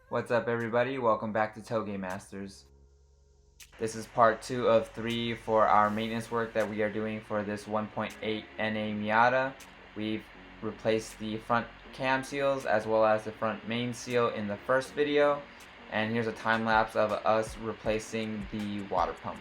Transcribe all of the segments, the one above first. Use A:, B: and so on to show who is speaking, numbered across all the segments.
A: What's up, everybody? Welcome back to Toge Masters. This is part 2 of 3 for our maintenance work that we are doing for this 1.8 NA Miata. We've replaced the front cam seals as well as the front main seal in the first video, and here's a time lapse of us replacing the water pump.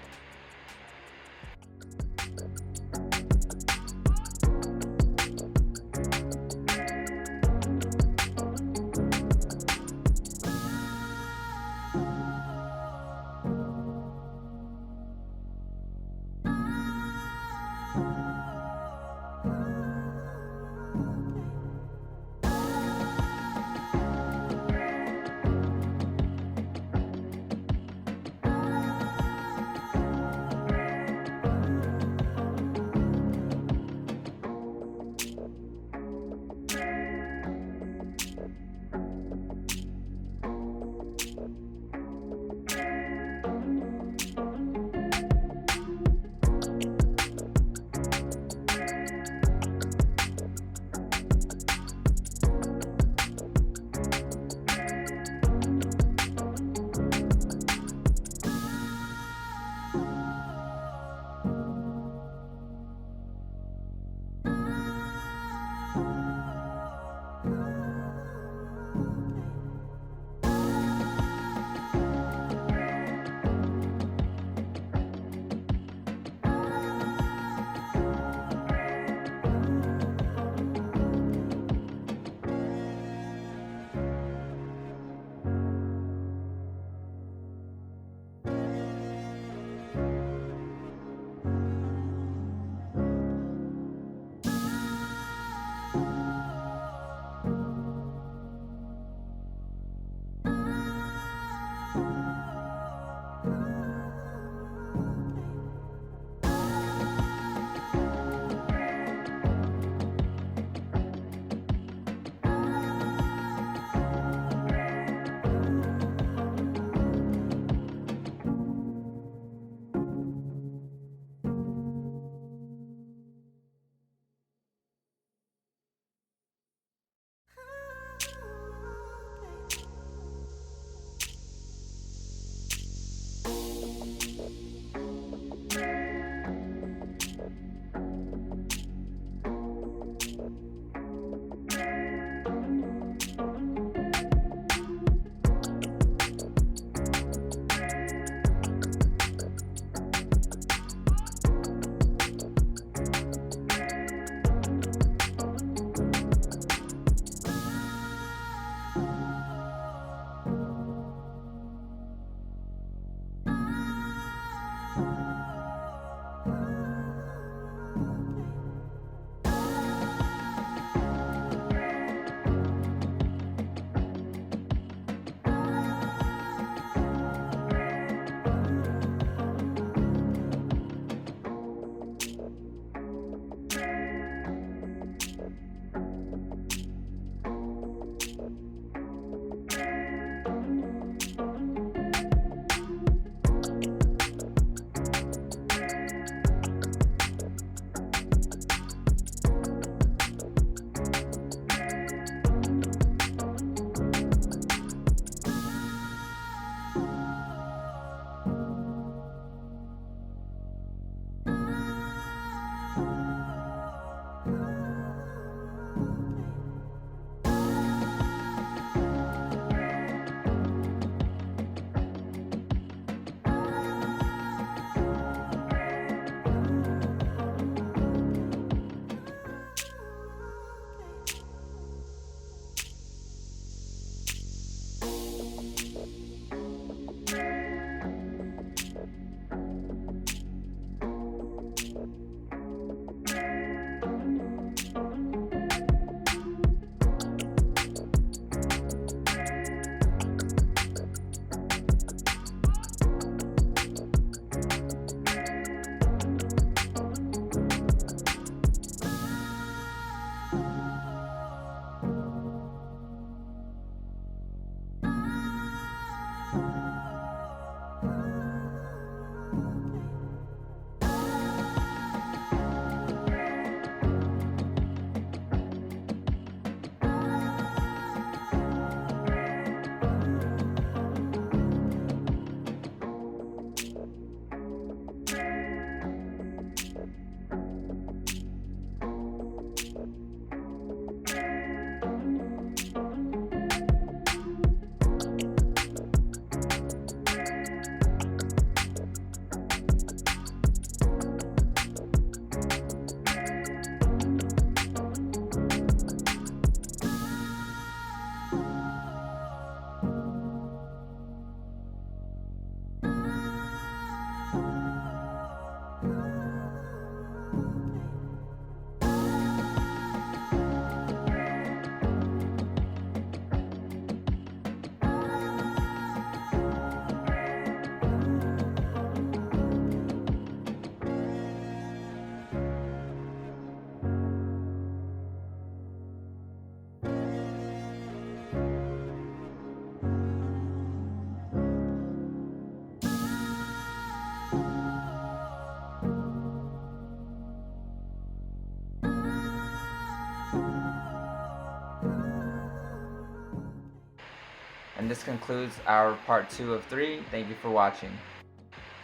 A: And this concludes our part 2 of 3. Thank you for watching.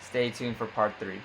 A: Stay tuned for part 3.